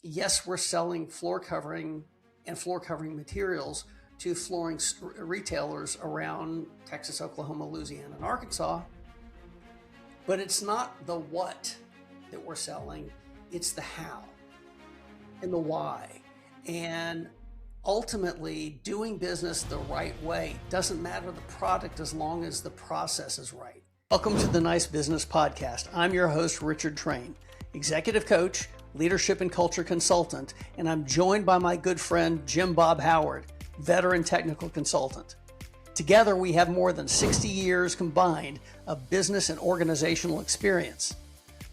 yes, we're selling floor covering and floor covering materials to flooring retailers around Texas, Oklahoma, Louisiana, and Arkansas. But it's not the what that we're selling, it's the how and the why. And ultimately, doing business the right way doesn't matter the product as long as the process is right. Welcome to the Nice Business Podcast. I'm your host, Richard Train, executive coach, leadership and culture consultant, and I'm joined by my good friend, Jim Bob Howard, veteran technical consultant. Together, we have more than 60 years combined of business and organizational experience.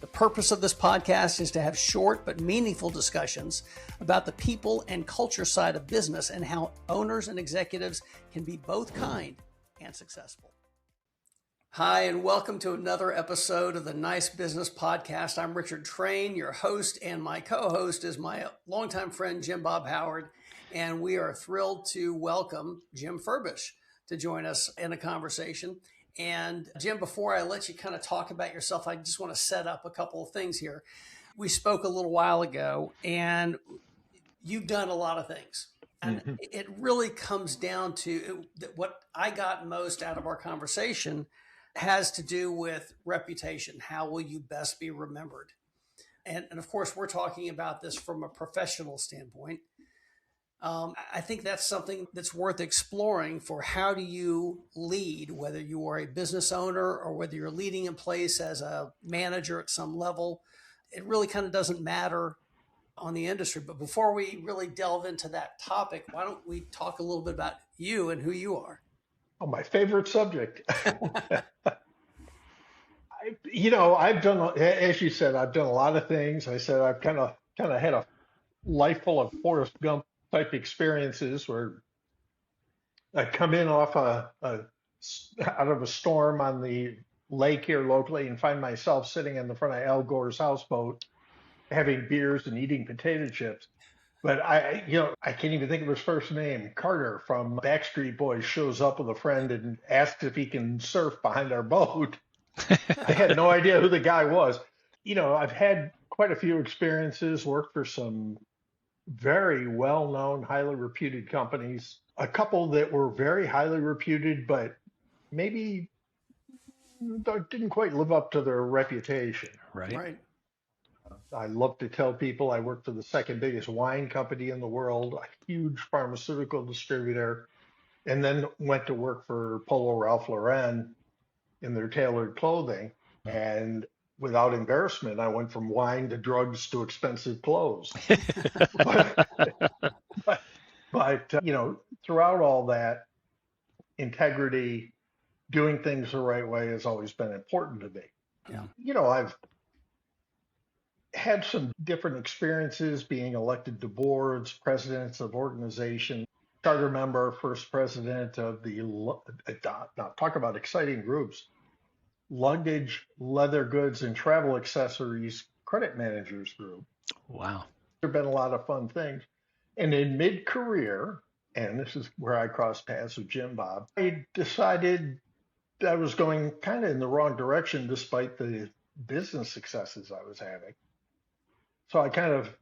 The purpose of this podcast is to have short but meaningful discussions about the people and culture side of business and how owners and executives can be both kind and successful. Hi, and welcome to another episode of the Nice Business Podcast. I'm Richard Train, your host, and my co-host is my longtime friend, Jim Bob Howard, and we are thrilled to welcome Jim Furbish to join us in a conversation. And Jim, before I let you kind of talk about yourself, I just want to set up a couple of things here. We spoke a little while ago, and you've done a lot of things. And it really comes down to what I got most out of our conversation has to do with reputation. How will you best be remembered? And of course, we're talking about this from a professional standpoint. I think that's something that's worth exploring for how do you lead, whether you are a business owner or whether you're leading in place as a manager at some level. It really kind of doesn't matter on the industry. But before we really delve into that topic, why don't we talk a little bit about you and who you are? Oh, my favorite subject. I've done, as you said, I've done a lot of things. I said I've kind of had a life full of Forrest Gump type experiences where I come in off out of a storm on the lake here locally and find myself sitting in the front of Al Gore's houseboat, having beers and eating potato chips. But I can't even think of his first name. Carter from Backstreet Boys shows up with a friend and asks if he can surf behind our boat. I had no idea who the guy was. I've had quite a few experiences, worked for some very well-known, highly reputed companies, a couple that were very highly reputed, but maybe didn't quite live up to their reputation. Right. I love to tell people I worked for the second biggest wine company in the world, a huge pharmaceutical distributor, and then went to work for Polo Ralph Lauren in their tailored clothing. And without embarrassment, I went from wine to drugs to expensive clothes. but throughout all that, integrity, doing things the right way has always been important to me. Yeah. I've had some different experiences being elected to boards, presidents of organizations, charter member, first president of the, now talk about exciting groups, luggage, leather goods, and travel accessories credit managers group. Wow. There have been a lot of fun things. And in mid-career, and this is where I crossed paths with Jim Bob, I decided I was going kind of in the wrong direction despite the business successes I was having. So I kind of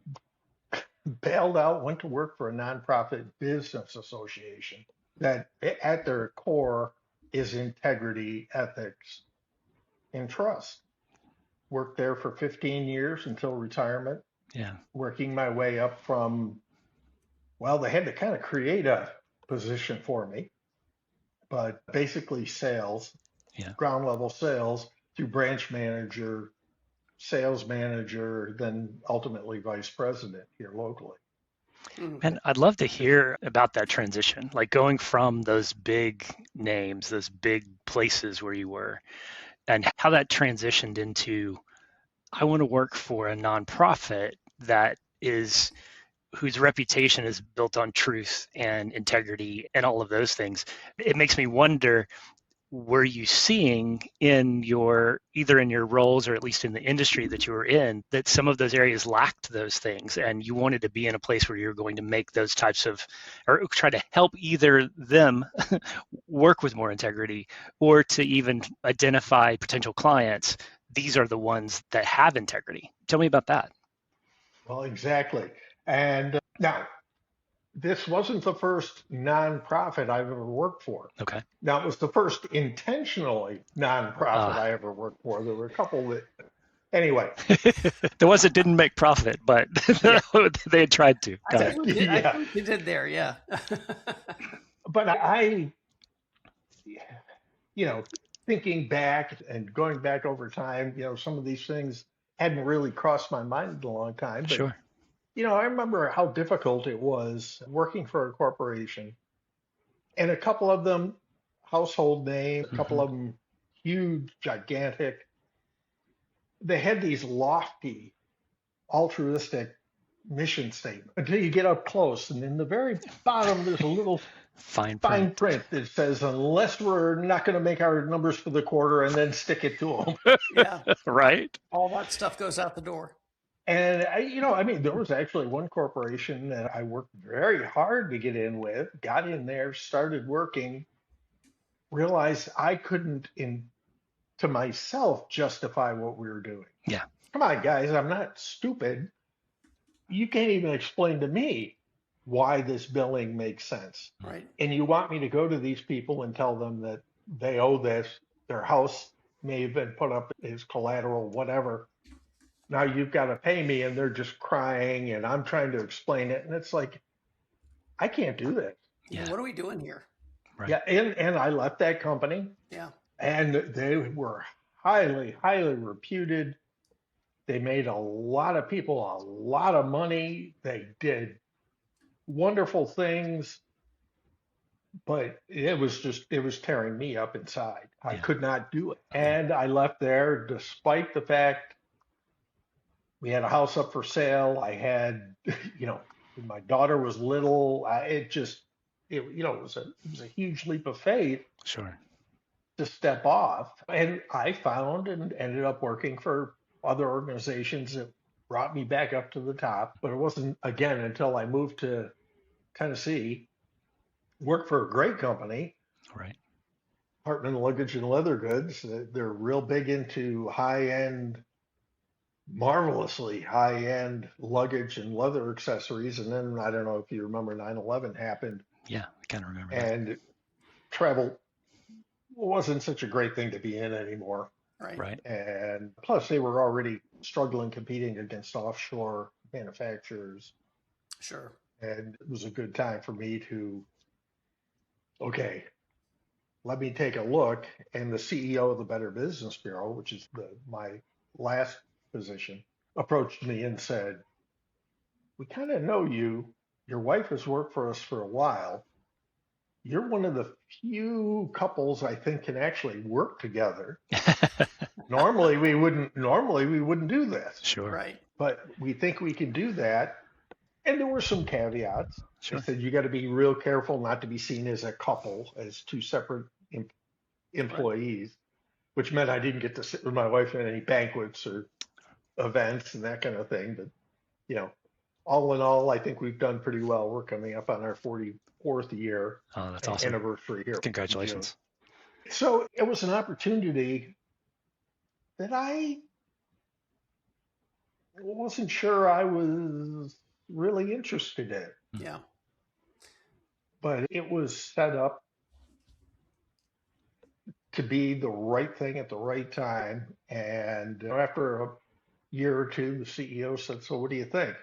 bailed out, went to work for a nonprofit business association that at their core is integrity, ethics, and trust. Worked there for 15 years until retirement. Yeah. Working my way up from, they had to kind of create a position for me, but basically sales, ground level sales through branch manager, sales manager, then ultimately vice president here locally. And I'd love to hear about that transition, like going from those big names, those big places where you were, and how that transitioned into, I want to work for a nonprofit whose reputation is built on truth and integrity and all of those things. It makes me wonder, were you seeing either in your roles or at least in the industry that you were in, that some of those areas lacked those things and you wanted to be in a place where you're going to make those types of, or try to help either them work with more integrity or to even identify potential clients? These are the ones that have integrity. Tell me about that. Well, exactly. And now, this wasn't the first nonprofit I've ever worked for. Okay. Now, it was the first intentionally nonprofit Uh, I ever worked for. There were a couple that, anyway, the ones that didn't make profit, but yeah, they had tried to. I Got see it. what you, I see yeah. what you did there. Yeah. But you know, thinking back and going back over time, some of these things hadn't really crossed my mind in a long time. But, Sure. I remember how difficult it was working for a corporation, and a couple of them household name, a couple Hmm. of them huge, gigantic. They had these lofty, altruistic mission statements until you get up close. And in the very bottom, there's a little Fine fine print. print that says, unless we're not going to make our numbers for the quarter, and then stick it to them. Yeah. Right. All that stuff goes out the door. And I mean, there was actually one corporation that I worked very hard to get in with, got in there, started working, realized I couldn't to myself justify what we were doing. Yeah. Come on, guys, I'm not stupid. You can't even explain to me why this billing makes sense. Right. And you want me to go to these people and tell them that they owe this, their house may have been put up as collateral, whatever. Now you've got to pay me, and they're just crying, and I'm trying to explain it. And it's like, I can't do this. Yeah. Yeah. What are we doing here? Right. Yeah. And I left that company, Yeah. and they were highly, highly reputed. They made a lot of people a lot of money. They did wonderful things, but it was tearing me up inside. I Yeah. could not do it. And I left there despite the fact we had a house up for sale. I had, you know, my daughter was little. It was a huge leap of faith Sure. to step off. And I found and ended up working for other organizations that brought me back up to the top. But it wasn't, again, until I moved to Tennessee, worked for a great company, Right. Hartman Luggage and Leather Goods. They're real big into high-end, marvelously high-end luggage and leather accessories. And then I don't know if you remember 9/11 happened, Yeah. I kind of remember that. and travel wasn't such a great thing to be in anymore. Right. Right. And plus, they were already struggling competing against offshore manufacturers. Sure. And it was a good time for me to, okay, let me take a look. And the CEO of the Better Business Bureau, which is my last position, approached me and said, we kind of know you. Your wife has worked for us for a while. You're one of the few couples I think can actually work together. Normally we wouldn't do this, Sure. Right. but we think we can do that. And there were some caveats. They Sure. said you got to be real careful not to be seen as a couple, as two separate employees, which meant I didn't get to sit with my wife at any banquets or events and that kind of thing. But, you know, all in all, I think we've done pretty well. We're coming up on our 44th year Oh, that's awesome. anniversary here in June. Congratulations. So it was an opportunity that I wasn't sure I was really interested in, Yeah. but it was set up to be the right thing at the right time. And after a year or two, the CEO said, so what do you think?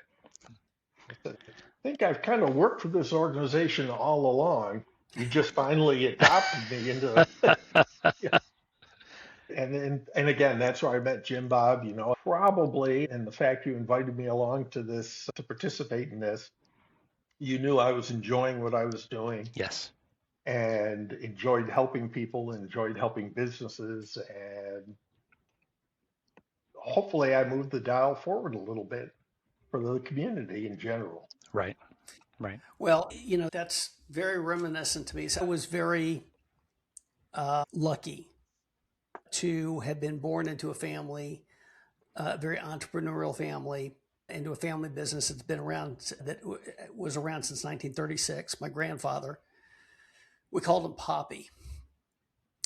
I said, I think I've kind of worked for this organization all along. You just finally adopted me into and again, that's where I met Jim Bob, probably, and the fact you invited me along to this to participate in this, you knew I was enjoying what I was doing Yes. and enjoyed helping people, enjoyed helping businesses, and hopefully I moved the dial forward a little bit for the community in general. Right. Right. Well, that's very reminiscent to me. So I was very lucky to have been born into a family, a very entrepreneurial family, into a family business that's been around, that was around since 1936. My grandfather, we called him Poppy.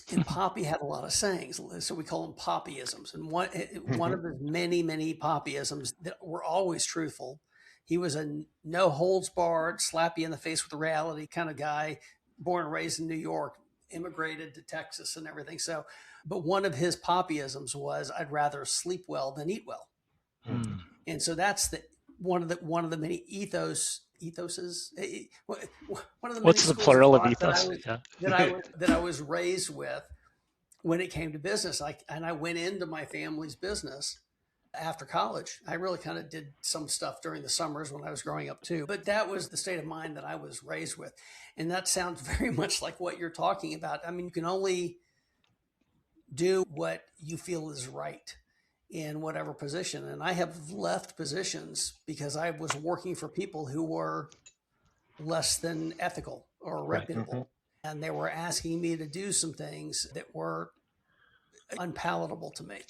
And Poppy had a lot of sayings, so we call them Poppyisms. And one of the many, many Poppyisms that were always truthful. He was a no holds barred, slap you in the face with reality kind of guy, born and raised in New York, immigrated to Texas and everything. So, but one of his Poppyisms was, "I'd rather sleep well than eat well." Mm. And so that's one of the many ethoses, one of the many What's the schools of plural of thought ethos? that I was raised with when it came to business. I went into my family's business after college. I really kind of did some stuff during the summers when I was growing up too, but that was the state of mind that I was raised with. And that sounds very much like what you're talking about. I mean, you can only do what you feel is right in whatever position. And I have left positions because I was working for people who were less than ethical or reputable. And they were asking me to do some things that were unpalatable to me.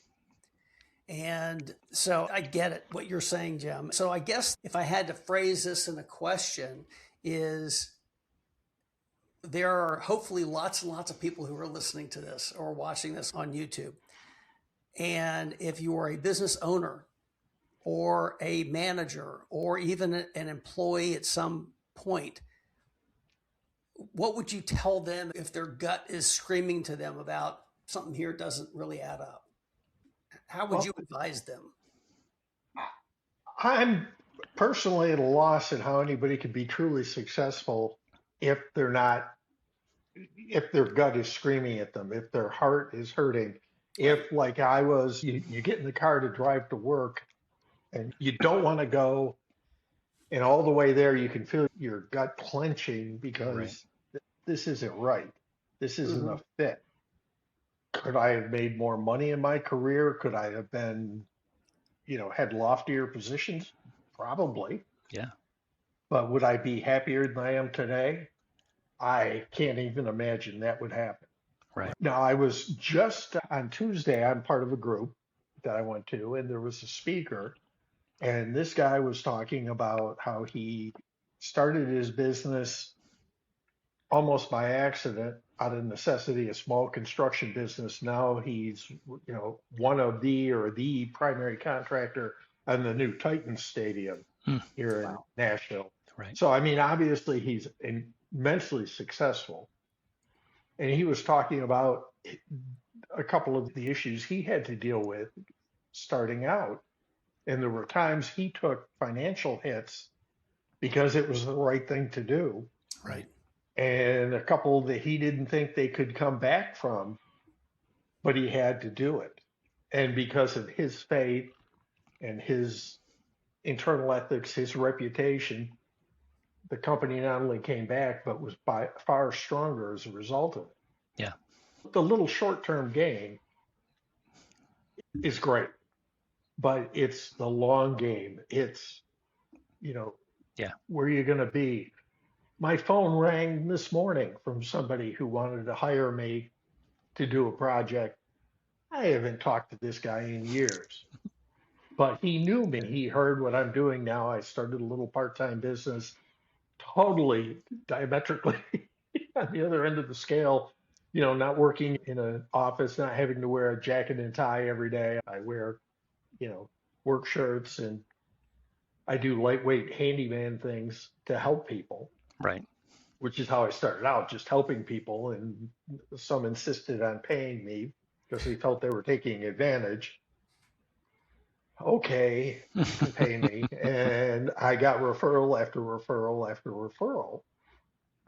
And so I get it, what you're saying, Jim. So I guess if I had to phrase this in a question is, there are hopefully lots and lots of people who are listening to this or watching this on YouTube. And if you are a business owner or a manager or even an employee at some point, what would you tell them if their gut is screaming to them about something here doesn't really add up? How would you advise them? I'm personally at a loss at how anybody can be truly successful if they're not, if their gut is screaming at them, if their heart is hurting. If, like I was, you get in the car to drive to work and you don't want to go, and all the way there, you can feel your gut clenching because this isn't right. This isn't a fit. Could I have made more money in my career? Could I have been, had loftier positions? Probably. Yeah. But would I be happier than I am today? I can't even imagine that would happen. Right. Now, I was just on Tuesday, I'm part of a group that I went to, and there was a speaker, and this guy was talking about how he started his business almost by accident out of necessity, a small construction business. Now he's, one of the primary contractor on the new Titans Stadium here in Nashville. Right. So, I mean, obviously he's immensely successful. And he was talking about a couple of the issues he had to deal with starting out. And there were times he took financial hits because it was the right thing to do. Right. And a couple that he didn't think they could come back from, but he had to do it. And because of his faith and his internal ethics, his reputation, the company not only came back, but was by far stronger as a result of it. Yeah. The little short-term gain is great, but it's the long game. It's, where you're going to be. My phone rang this morning from somebody who wanted to hire me to do a project. I haven't talked to this guy in years, but he knew me. He heard what I'm doing now. I started a little part-time business, totally diametrically on the other end of the scale, not working in an office, not having to wear a jacket and tie every day. I wear, work shirts, and I do lightweight handyman things to help people. Right. Which is how I started out, just helping people. And some insisted on paying me because they felt they were taking advantage. Okay, pay me. And I got referral after referral after referral.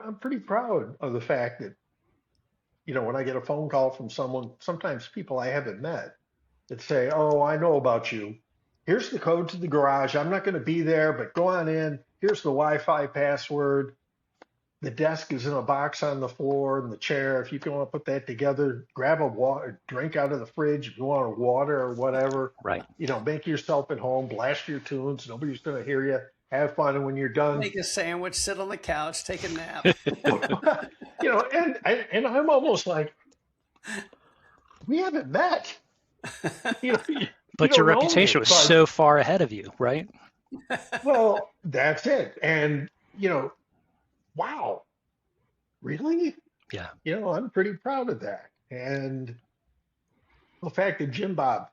I'm pretty proud of the fact that, when I get a phone call from someone, sometimes people I haven't met, that say, "Oh, I know about you. Here's the code to the garage. I'm not going to be there, but go on in. Here's the Wi-Fi password. The desk is in a box on the floor and the chair. If you can want to put that together, grab a water, drink out of the fridge if you want water or whatever. Right. Make yourself at home, blast your tunes. Nobody's going to hear you. Have fun. And when you're done, Make a sandwich, sit on the couch, take a nap. and I'm almost like, we haven't met. But your reputation was so far ahead of you, right? Well, that's it. And, wow, really? Yeah. I'm pretty proud of that. And the fact that Jim Bob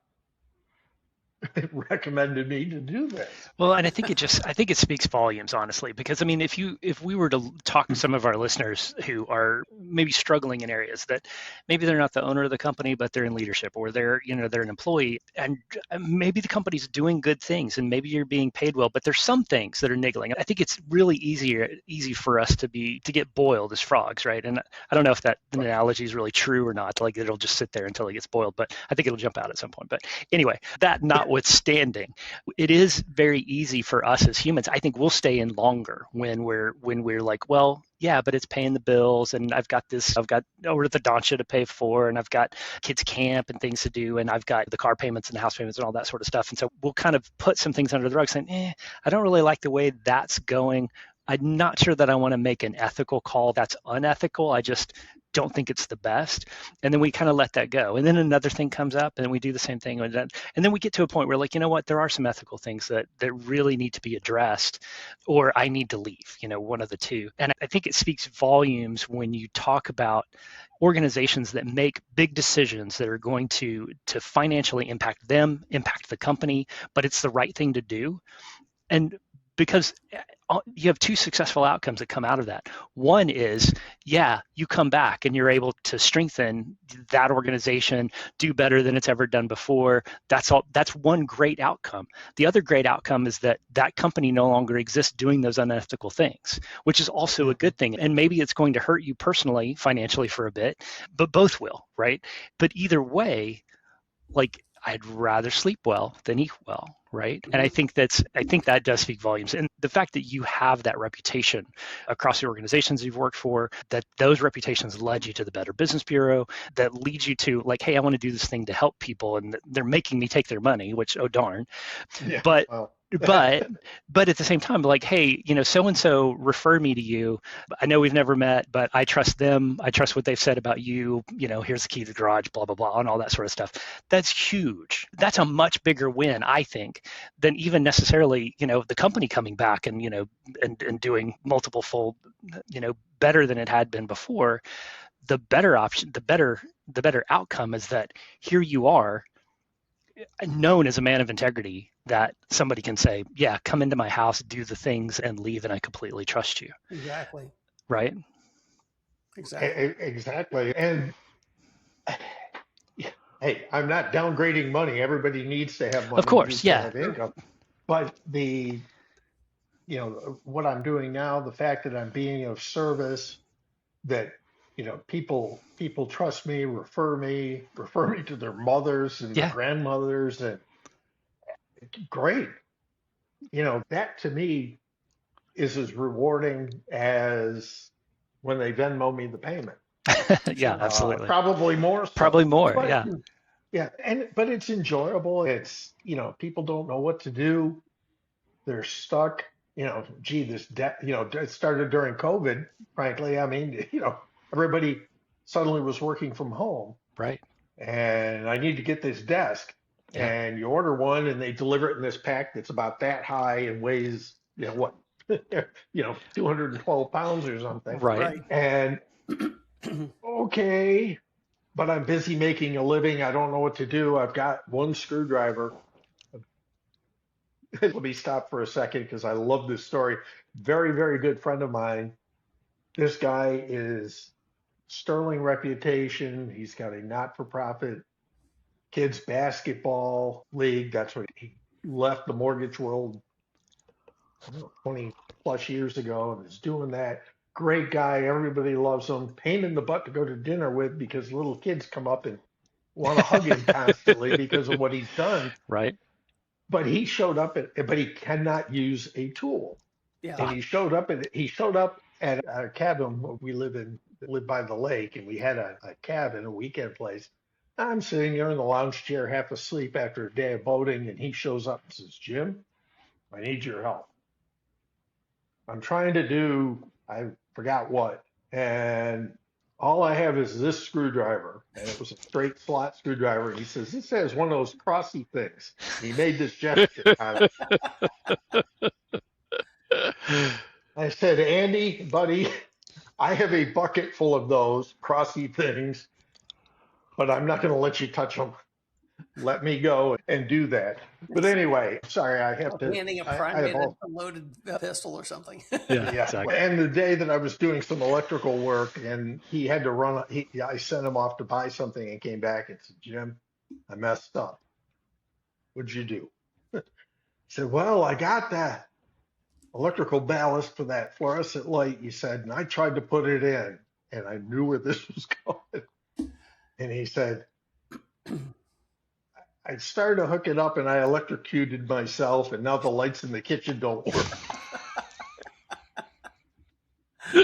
recommended me to do this. Well, and I think it speaks volumes, honestly, because I mean, if we were to talk to some of our listeners who are maybe struggling in areas that maybe they're not the owner of the company, but they're in leadership, or they're an employee, and maybe the company's doing good things, and maybe you're being paid well, but there's some things that are niggling. I think it's really easy for us to get boiled as frogs, right? And I don't know if that analogy is really true or not. Like it'll just sit there until it gets boiled, but I think it'll jump out at some point. But anyway, that notwithstanding, it is very easy for us as humans. I think we'll stay in longer when we're like, well, yeah, but it's paying the bills, and I've got orthodontia to pay for, and I've got kids camp and things to do, and I've got the car payments and the house payments and all that sort of stuff. And so we'll kind of put some things under the rug saying, I don't really like the way that's going. I'm not sure that I want to make an ethical call that's unethical. I just don't think it's the best. And then we kind of let that go. And then another thing comes up and we do the same thing. And then we get to a point where like, you know what, there are some ethical things that really need to be addressed, or I need to leave, one of the two. And I think it speaks volumes when you talk about organizations that make big decisions that are going to financially impact them, impact the company, but it's the right thing to do. And because you have two successful outcomes that come out of that. One is, you come back and you're able to strengthen that organization, do better than it's ever done before. That's one great outcome. The other great outcome is that company no longer exists doing those unethical things, which is also a good thing. And maybe it's going to hurt you personally, financially for a bit, but both will, right? But either way, like I'd rather sleep well than eat well. Right. And I think that does speak volumes. And the fact that you have that reputation across the organizations you've worked for, that those reputations led you to the Better Business Bureau, that leads you to like, hey, I want to do this thing to help people, and they're making me take their money, which, oh darn. Yeah, but well. but at the same time, like, hey, so-and-so referred me to you. I know we've never met, but I trust them. I trust what they've said about you. Here's the key to the garage, blah, blah, blah, and all that sort of stuff. That's huge. That's a much bigger win, I think, than even necessarily, the company coming back and, and doing multiple fold, better than it had been before. The better option, the better outcome is that here you are, known as a man of integrity, that somebody can say, yeah, come into my house, do the things, and leave, and I completely trust you. Exactly. Right? Exactly. And hey, I'm not downgrading money. Everybody needs to have money. Of course, yeah. Have income. But what I'm doing now, the fact that I'm being of service, that people trust me, refer me to their mothers and their grandmothers, and great. That to me is as rewarding as when they Venmo me the payment. Yeah, absolutely. Probably more. So. Probably more. But, yeah. Yeah, but it's enjoyable. It's people don't know what to do. They're stuck. This debt. It started during COVID. Frankly, I mean, everybody suddenly was working from home. Right. And I need to get this desk. Yeah. And you order one, and they deliver it in this pack that's about that high and weighs, 212 pounds or something. Right. And okay, but I'm busy making a living. I don't know what to do. I've got one screwdriver. Let me stop for a second because I love this story. Very, very good friend of mine. This guy is sterling reputation. He's got a not-for-profit kids basketball league. That's what he left the mortgage world 20 plus years ago and is doing that. Great guy. Everybody loves him. Pain in the butt to go to dinner with because little kids come up and want to hug him constantly because of what he's done. Right. But he showed up but he cannot use a tool. Yeah. And he showed up at a cabin we live by the lake, and we had a cabin, a weekend place. I'm sitting there in the lounge chair, half asleep after a day of boating, and he shows up and says, "Jim, I need your help. I'm trying to do, I forgot what, and all I have is this screwdriver," and it was a straight slot screwdriver. And he says, "This has one of those crossy things." He made this gesture. I said, "Andy, buddy, I have a bucket full of those crossy things. but I'm not going to let you touch them. Let me go and do that. But anyway, sorry, I have Like to. handing a I have primate all. a loaded pistol or something. Yeah, Yeah. exactly. And the day that I was doing some electrical work and he had to run, I sent him off to buy something and came back and said, Jim, I messed up. What'd you do? He said, well, I got that electrical ballast for that fluorescent light, you said, and I tried to put it in and I knew where this was going. And he said, I started to hook it up and I electrocuted myself and now the lights in the kitchen don't work.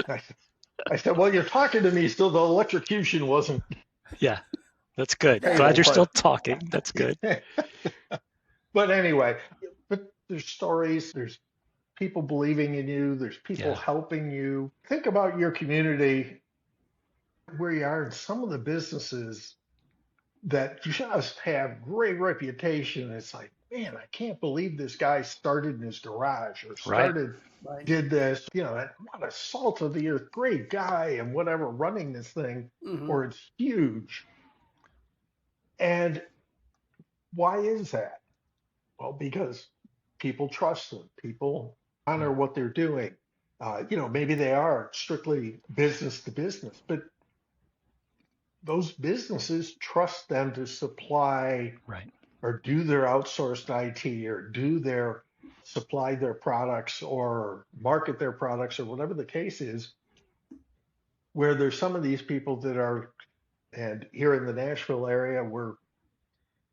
I, I said, well, you're talking to me, so the electrocution wasn't Yeah, that's good. fatal, Glad you're still but talking. That's good. but anyway, but there's stories, there's people believing in you, there's people Yeah, helping you. Think about your community, where you are, and some of the businesses that just have great reputation. It's like, man, I can't believe this guy started in his garage or right. Right. did this, what a salt of the earth, great guy and whatever running this thing, Mm-hmm. or it's huge. And why is that? Well, because people trust them, people honor what they're doing. Maybe they are strictly business to business, but those businesses trust them to supply Right. or do their outsourced IT or do their supply their products or market their products or whatever the case is, where there's some of these people that are, and here in the Nashville area, where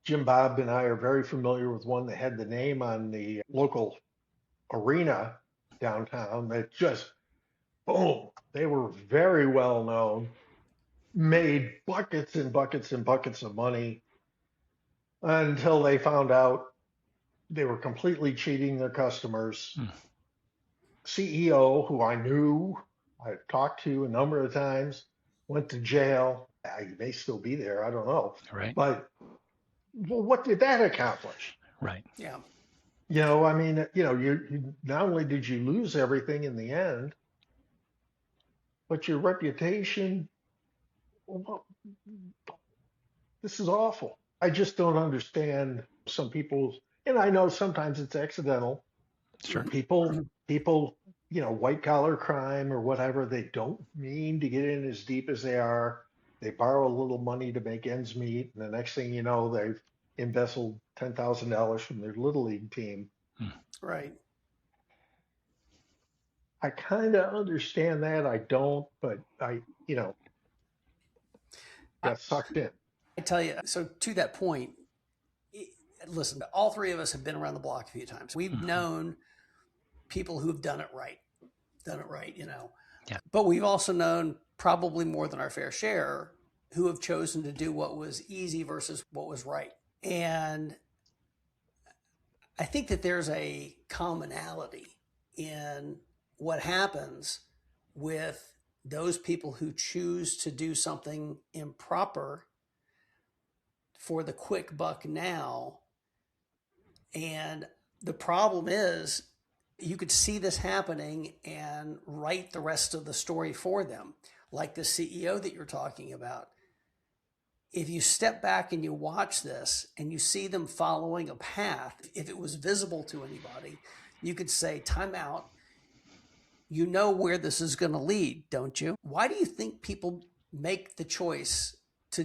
Jim Bob and I are very familiar with one that had the name on the local arena downtown that just, boom, they were very well known, made buckets and buckets and buckets of money until they found out they were completely cheating their customers. Hmm. CEO, who I knew, I've talked to a number of times, went to jail. He may still be there, I don't know. Right. But well, what did that accomplish? Right. Yeah. I mean, you not only did you lose everything in the end, but your reputation, well, this is awful. I just don't understand some people's, and I know sometimes it's accidental. Sure. People, white collar crime or whatever, they don't mean to get in as deep as they are. They borrow a little money to make ends meet, and the next thing you know, they've embezzled $10,000 from their little league team. Hmm. Right. I kind of understand that. I don't, but I, got sucked in. I tell you, so to that point, listen, all three of us have been around the block a few times. We've Mm-hmm. known people who've done it right, Yeah. But we've also known probably more than our fair share who have chosen to do what was easy versus what was right. And I think that there's a commonality in what happens with those people who choose to do something improper for the quick buck now. And the problem is, you could see this happening and write the rest of the story for them, like the CEO that you're talking about. If you step back and you watch this and you see them following a path, if it was visible to anybody, you could say, time out. You know where this is going to lead, don't you? Why do you think people make the choice to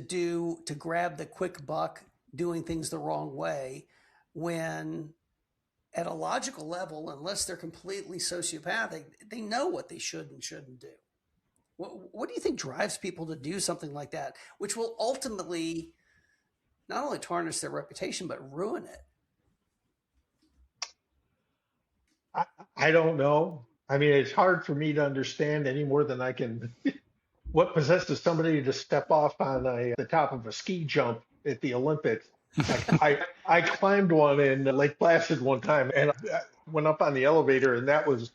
grab the quick buck, doing things the wrong way, when at a logical level, unless they're completely sociopathic, they know what they should and shouldn't do? What do you think drives people to do something like that, which will ultimately not only tarnish their reputation, but ruin it? I don't know. I mean, it's hard for me to understand any more than I can. What possesses somebody to step off on the top of a ski jump at the Olympics? I climbed one in Lake Placid one time, and I went up on the elevator, and that was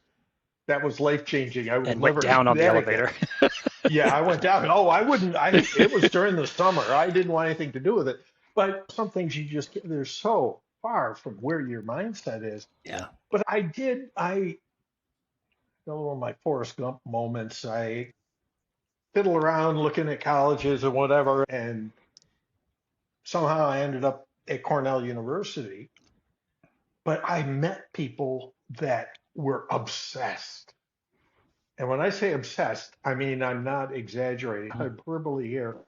life changing. I will And went never do down on the that again. elevator. Yeah, I went down. Oh, I wouldn't. It was during the summer. I didn't want anything to do with it. But some things they're so far from where your mindset is. Yeah. But I one of my Forrest Gump moments. I fiddle around looking at colleges or whatever, and somehow I ended up at Cornell University, but I met people that were obsessed. And when I say obsessed, I mean, I'm not exaggerating, hyperbole here,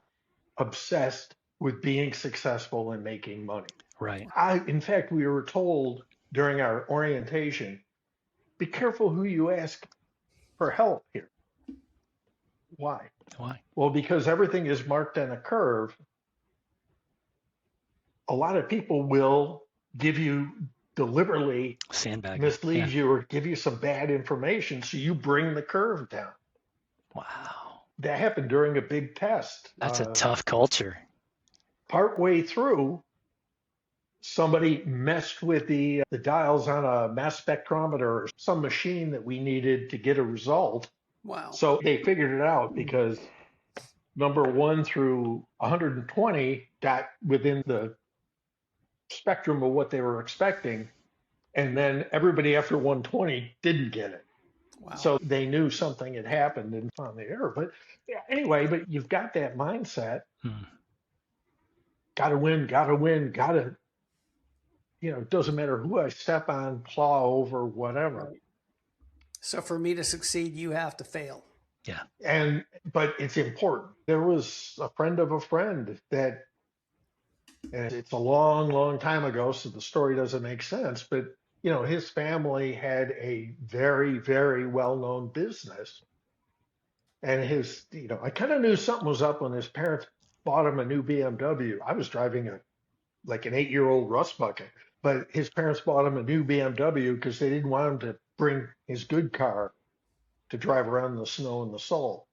obsessed with being successful and making money. Right. In fact, we were told during our orientation, be careful who you ask for help here. Why? Why? Well, because everything is marked on a curve. A lot of people will give you deliberately Sandbag. mislead you or give you some bad information, so you bring the curve down. Wow. That happened during a big test. That's a tough culture. Partway through, somebody messed with the dials on a mass spectrometer or some machine that we needed to get a result. Wow. So they figured it out because number 1 through 120 got within the spectrum of what they were expecting. And then everybody after 120 didn't get it. Wow. So they knew something had happened and found the error. But anyway, but you've got that mindset. Got to win, got to, it doesn't matter who I step on, claw over, whatever. Right. So for me to succeed, you have to fail. Yeah. But it's important. There was a friend of a friend that, and it's a long, long time ago, so the story doesn't make sense, but his family had a very, very well-known business. And I kind of knew something was up when his parents bought him a new BMW. I was driving an 8-year-old rust bucket, but his parents bought him a new BMW because they didn't want him to bring his good car to drive around in the snow and the salt.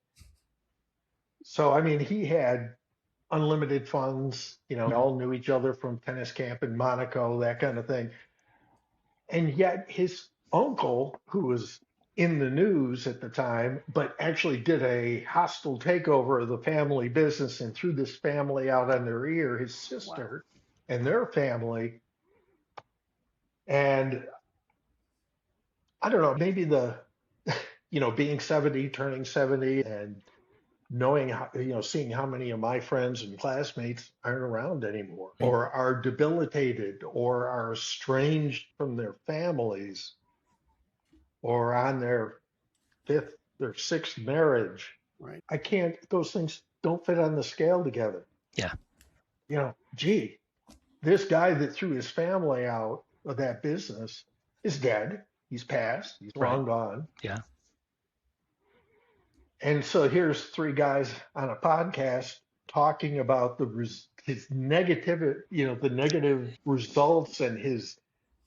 So, I mean, he had unlimited funds, all knew each other from tennis camp in Monaco, that kind of thing. And yet his uncle, who was in the news at the time, but actually did a hostile takeover of the family business and threw this family out on their ear, his sister and their family. And I don't know, maybe being 70, turning 70 and knowing how, seeing how many of my friends and classmates aren't around anymore or are debilitated or are estranged from their families or on their 5th or 6th marriage. Right. Those things don't fit on the scale together. Yeah. Gee, this guy that threw his family out of that business is dead. He's passed. He's long gone. Yeah. And so here's 3 guys on a podcast talking about his negative, the negative results and his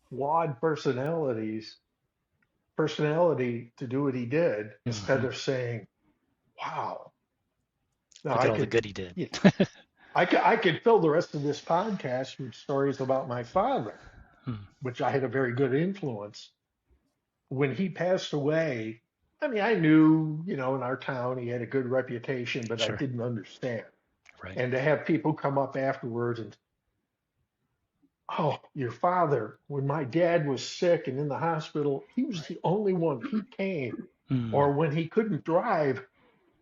flawed personality to do what he did, instead of saying, "Wow, look at all the good he did." I could fill the rest of this podcast with stories about my father, which I had a very good influence. When he passed away, I mean, I knew, in our town he had a good reputation, but I didn't understand. Right. And to have people come up afterwards and, "Oh, your father, when my dad was sick and in the hospital, he was the only one. He came." Or when he couldn't drive,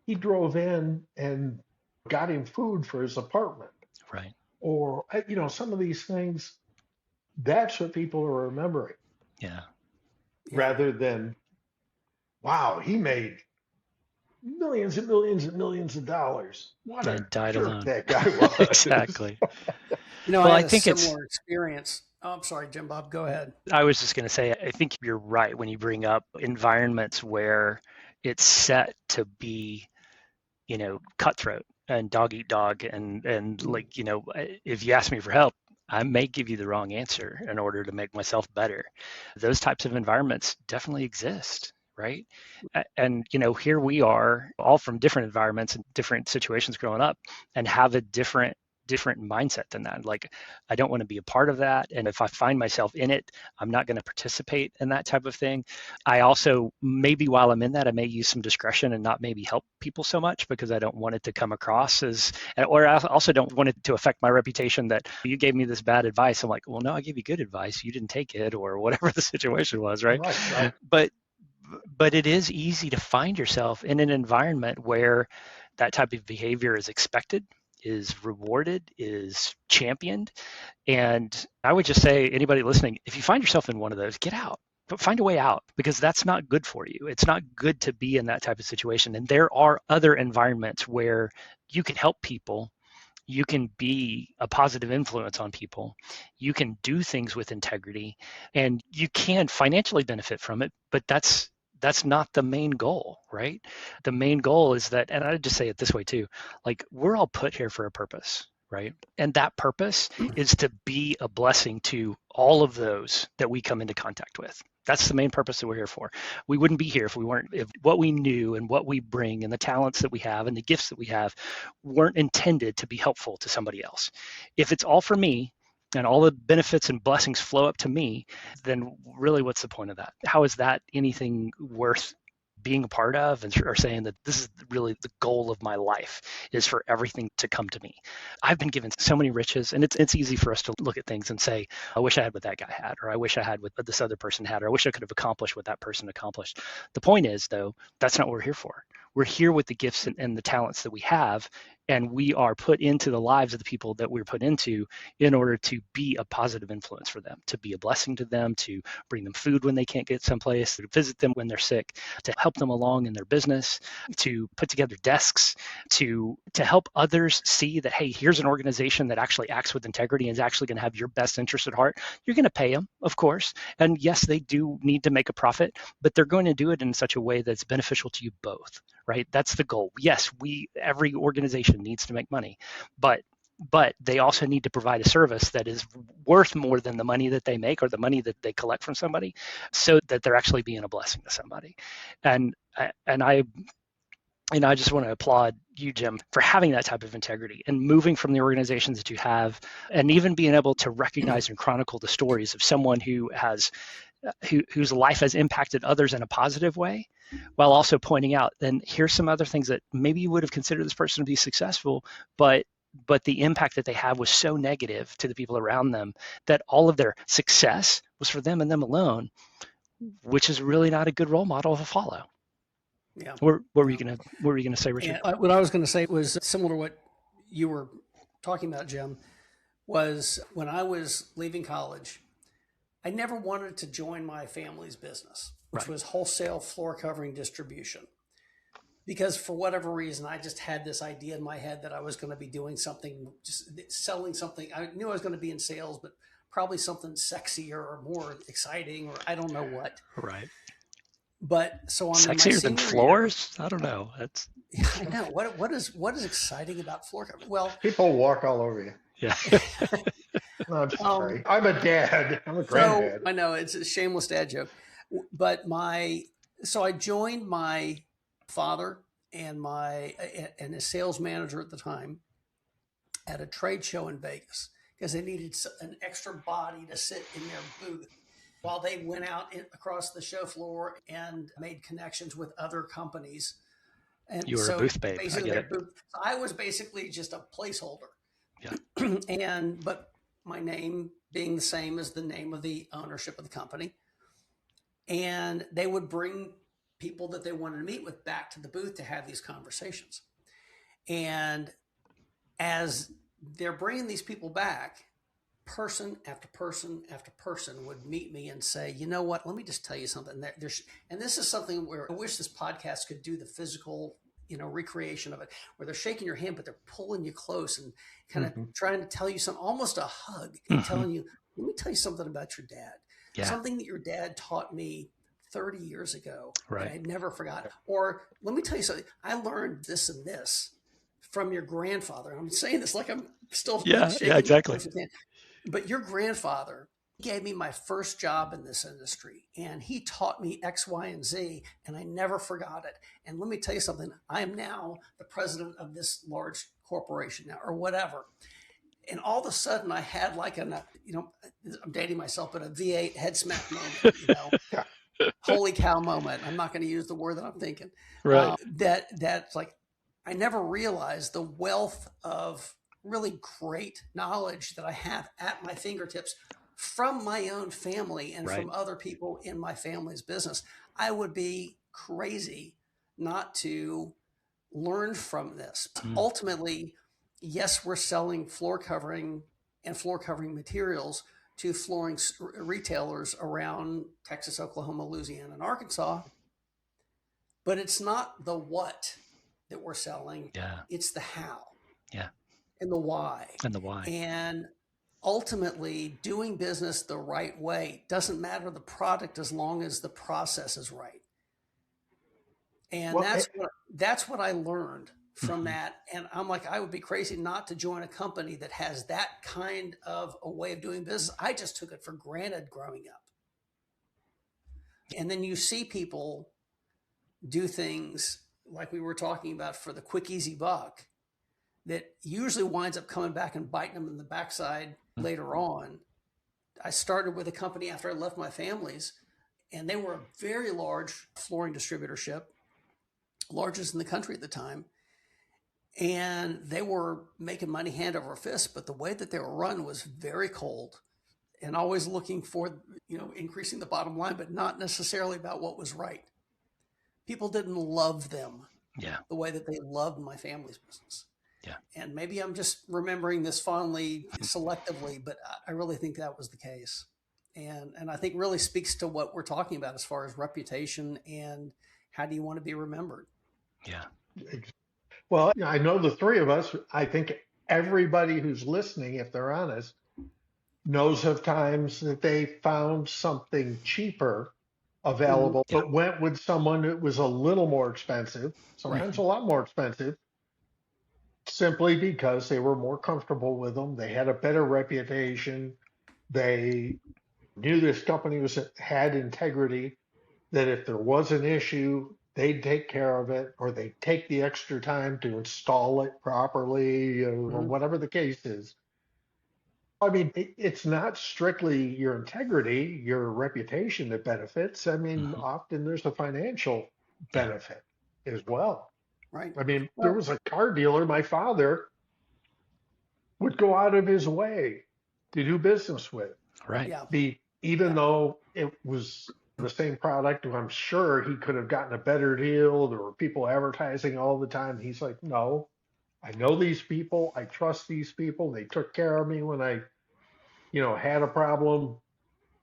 he drove in and got him food for his apartment. Right. Or, some of these things, that's what people are remembering. Yeah. Rather than, "Wow, he made millions and millions and millions of dollars. What a died jerk alone." that guy was." Exactly. I think a similar experience. Oh, I'm sorry, Jim Bob, go ahead. I was just going to say, I think you're right when you bring up environments where it's set to be, cutthroat and dog eat dog. And if you ask me for help, I may give you the wrong answer in order to make myself better. Those types of environments definitely exist, right? And, here we are all from different environments and different situations growing up and have a different mindset than that. Like, I don't want to be a part of that. And if I find myself in it, I'm not going to participate in that type of thing. I also, maybe while I'm in that, I may use some discretion and not maybe help people so much because I don't want it to come across as, or I also don't want it to affect my reputation that you gave me this bad advice. I'm like, well, no, I gave you good advice. You didn't take it, or whatever the situation was, right? Right. But it is easy to find yourself in an environment where that type of behavior is expected is rewarded, is championed. And I would just say, anybody listening, if you find yourself in one of those, get out. But find a way out, because that's not good for you. It's not good to be in that type of situation. And there are other environments where you can help people. You can be a positive influence on people. You can do things with integrity, and you can financially benefit from it, but that's not the main goal, right? The main goal is that, and I just say it this way too, like, we're all put here for a purpose, right? And that purpose is to be a blessing to all of those that we come into contact with. That's the main purpose that we're here for. We wouldn't be here if what we knew and what we bring and the talents that we have and the gifts that we have weren't intended to be helpful to somebody else. If it's all for me and all the benefits and blessings flow up to me, then really what's the point of that? How is that anything worth being a part of, and or saying that this is really the goal of my life, is for everything to come to me? I've been given so many riches, and it's easy for us to look at things and say, I wish I had what that guy had, or I wish I had what this other person had, or I wish I could have accomplished what that person accomplished. The point is, though, that's not what we're here for. We're here with the gifts and the talents that we have, and we are put into the lives of the people that we're put into in order to be a positive influence for them, to be a blessing to them, to bring them food when they can't get someplace, to visit them when they're sick, to help them along in their business, to put together desks, to help others see that, hey, here's an organization that actually acts with integrity and is actually going to have your best interest at heart. You're going to pay them, of course. And yes, they do need to make a profit, but they're going to do it in such a way that's beneficial to you both, right? That's the goal. Yes, every organization needs to make money, but they also need to provide a service that is worth more than the money that they make or the money that they collect from somebody, so that they're actually being a blessing to somebody. And I just want to applaud you, Jim, for having that type of integrity and moving from the organizations that you have, and even being able to recognize and chronicle the stories of someone whose life has impacted others in a positive way, while also pointing out, then here's some other things that maybe you would have considered this person to be successful, but the impact that they have was so negative to the people around them that all of their success was for them and them alone, which is really not a good role model to follow. Yeah. What were you gonna say, Richard? And what I was going to say was similar to what you were talking about, Jim. Was when I was leaving college, I never wanted to join my family's business, which was wholesale floor covering distribution. Because for whatever reason, I just had this idea in my head that I was going to be doing something, just selling something. I knew I was going to be in sales, but probably something sexier or more exciting, or I don't know what. Right. But so I'm sexier than floors. I don't know. That's I know what is exciting about floor covering. Well, people walk all over you. Yeah. No, I'm sorry. I'm a dad. I'm a granddad. I know it's a shameless dad joke, but so I joined my father and a sales manager at the time at a trade show in Vegas, because they needed an extra body to sit in their booth while they went out across the show floor and made connections with other companies. And you were a booth babe. I get it. I was basically just a placeholder. Yeah. But my name being the same as the name of the ownership of the company, and they would bring people that they wanted to meet with back to the booth to have these conversations. And as they're bringing these people back, person after person after person would meet me and say, you know what, let me just tell you something. And this is something where I wish this podcast could do the physical, recreation of it, where they're shaking your hand, but they're pulling you close and kind of trying to tell you something, almost a hug, and telling you, let me tell you something about your dad. Yeah. Something that your dad taught me 30 years ago, right, that I'd never forgotten. Or let me tell you something, I learned this and this from your grandfather. I'm saying this like I'm still shaking. Yeah, exactly. But your grandfather gave me my first job in this industry, and he taught me X, Y, and Z, and I never forgot it. And let me tell you something, I am now the president of this large corporation now, or whatever. And all of a sudden I had like I'm dating myself, but a V8 head smack moment, holy cow moment. I'm not going to use the word that I'm thinking. Right. That's like, I never realized the wealth of really great knowledge that I have at my fingertips from my own family and from other people in my family's business. I would be crazy not to learn from this. Ultimately, yes, we're selling floor covering and floor covering materials to flooring retailers around Texas, Oklahoma, Louisiana, and Arkansas, but it's not the what that we're selling, Yeah. it's the how Yeah. and the why. And the why. And ultimately, doing business the right way doesn't matter the product as long as the process is right. And Well, that's what I learned from Mm-hmm. that. And I'm like, I would be crazy not to join a company that has that kind of a way of doing business. I just took it for granted growing up. And then you see people do things like we were talking about for the quick, easy buck that usually winds up coming back and biting them in the backside later on. I started with a company after I left my family's, and they were a very large flooring distributorship, largest in the country at the time. And they were making money hand over fist, but the way that they were run was very cold and always looking for, increasing the bottom line, but not necessarily about what was right. People didn't love them the way that they loved my family's business. Yeah. And maybe I'm just remembering this fondly, selectively, but I really think that was the case. And I think really speaks to what we're talking about as far as reputation and how do you want to be remembered? Yeah. well, I know the three of us, I think everybody who's listening, if they're honest, knows of times that they found something cheaper available, Yeah. but went with someone that was a little more expensive, sometimes a lot more expensive, simply because they were more comfortable with them. They had a better reputation. They knew this company had integrity, that if there was an issue, they'd take care of it, or they'd take the extra time to install it properly, or whatever the case is. I mean, it's not strictly your integrity, your reputation that benefits. I mean, often there's a financial benefit as well. Right. I mean, there Well, was a car dealer, my father would go out of his way to do business with. Right. yeah. Even though it was the same product, I'm sure he could have gotten a better deal. There were people advertising all the time. He's like, no, I know these people. I trust these people. They took care of me when I, had a problem.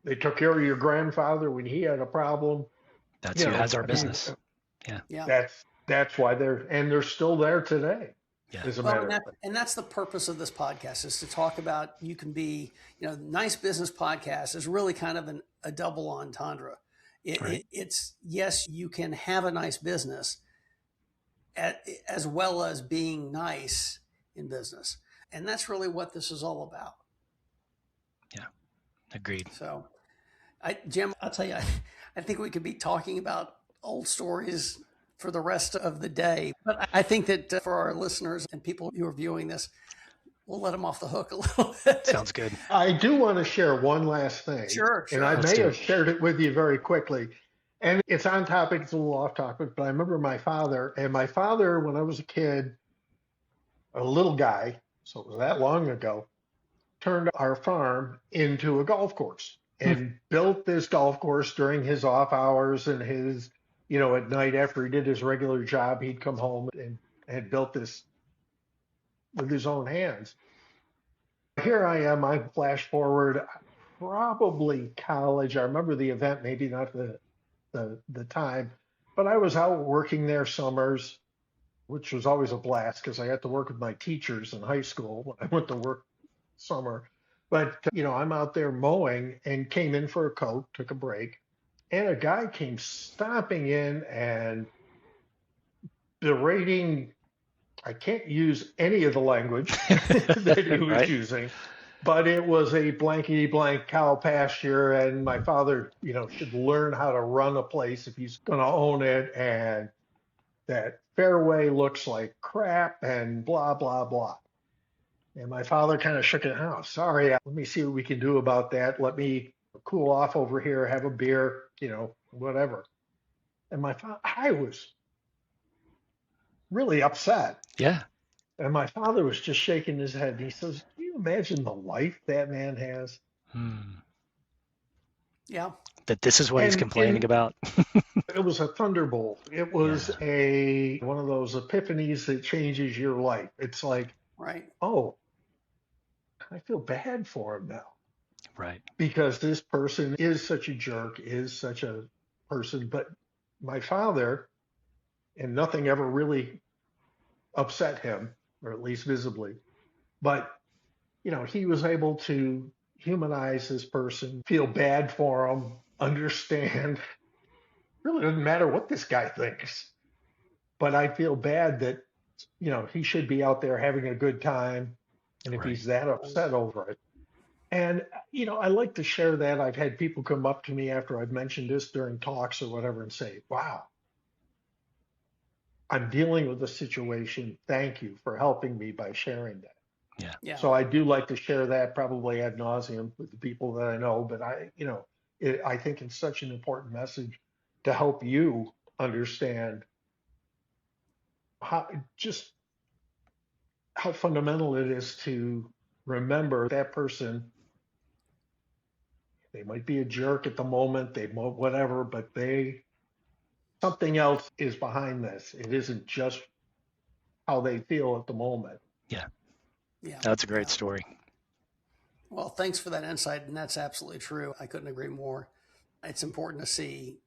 They took care of your grandfather when he had a problem. That's who has our I mean, business. Yeah. that's why they're still there today. Yeah. As a Well, matter of fact. and that's the purpose of this podcast is to talk about you can be, nice business podcast is really kind of a double entendre. It's yes, you can have a nice business as well as being nice in business. And that's really what this is all about. Yeah. Agreed. So, Jim, I'll tell you, I think we could be talking about old stories for the rest of the day. But I think that for our listeners and people who are viewing this, we'll let them off the hook a little bit. Sounds good. I do want to share one last thing. Sure. And I Let's may do have it. shared it with you very quickly. And it's on topic, it's a little off topic, but I remember my father, when I was a kid, a little guy, so it was that long ago, turned our farm into a golf course and built this golf course during his off hours and his, at night after he did his regular job, he'd come home and had built this with his own hands. Here I am, I flash forward, probably college. I remember the event, maybe not the time, but I was out working there summers, which was always a blast because I got to work with my teachers in high school when I went to work summer. But, I'm out there mowing and came in for a Coke, took a break, and a guy came stomping in and berating. I can't use any of the language that he was using, but it was a blankety blank cow pasture. And my father, should learn how to run a place if he's going to own it. And that fairway looks like crap and blah, blah, blah. And my father kind of shook it out. Sorry, let me see what we can do about that. Let me cool off over here, have a beer, whatever. And I was really upset. Yeah. And my father was just shaking his head. And he says, can you imagine the life that man has? Yeah. That this is what he's complaining about. It was a thunderbolt. It was one of those epiphanies that changes your life. It's like, Right. oh, I feel bad for him now Right. because this person is such a jerk, is such a person. But my father, and nothing ever really upset him, or at least visibly. But, he was able to humanize this person, feel bad for him, understand. Really doesn't matter what this guy thinks, but I feel bad that, he should be out there having a good time. And if Right. he's that upset over it, and, I like to share that. I've had people come up to me after I've mentioned this during talks or whatever and say, wow, I'm dealing with a situation. Thank you for helping me by sharing that. Yeah. Yeah. So I do like to share that probably ad nauseum with the people that I know, but I think it's such an important message to help you understand how just how fundamental it is to remember that person. They might be a jerk at the moment, they might whatever, but something else is behind this. It isn't just how they feel at the moment. Yeah. Yeah. That's a great Yeah. story. Well, thanks for that insight. And that's absolutely true. I couldn't agree more. It's important to see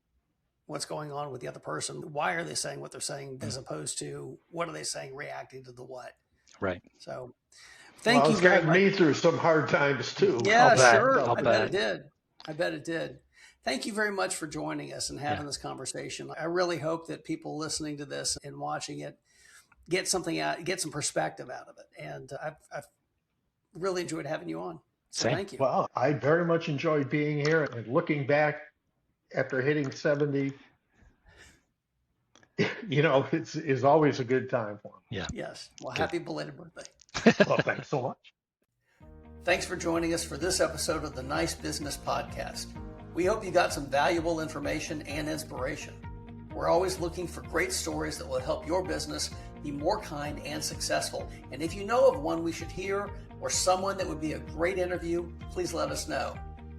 what's going on with the other person. Why are they saying what they're saying as opposed to what are they saying reacting to the what? Right. So thank you It's very gotten much. me through some hard times too. Yeah, bet. sure. I'll I bet bet. it did. I bet it did. Thank you very much for joining us and having this conversation. I really hope that people listening to this and watching it get something out, get some perspective out of it. And I've really enjoyed having you on. So Same. thank you. Well, I very much enjoyed being here and looking back after hitting 70. It's always a good time for me. Yeah. Yes. Well, Good. happy belated birthday. Well, thanks so much. Thanks for joining us for this episode of the Nice Business Podcast. We hope you got some valuable information and inspiration. We're always looking for great stories that will help your business be more kind and successful. And if you know of one we should hear or someone that would be a great interview, please let us know.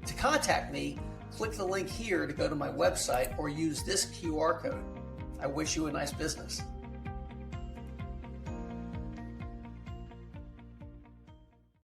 To contact me, click the link here to go to my website or use this QR code. I wish you a nice business.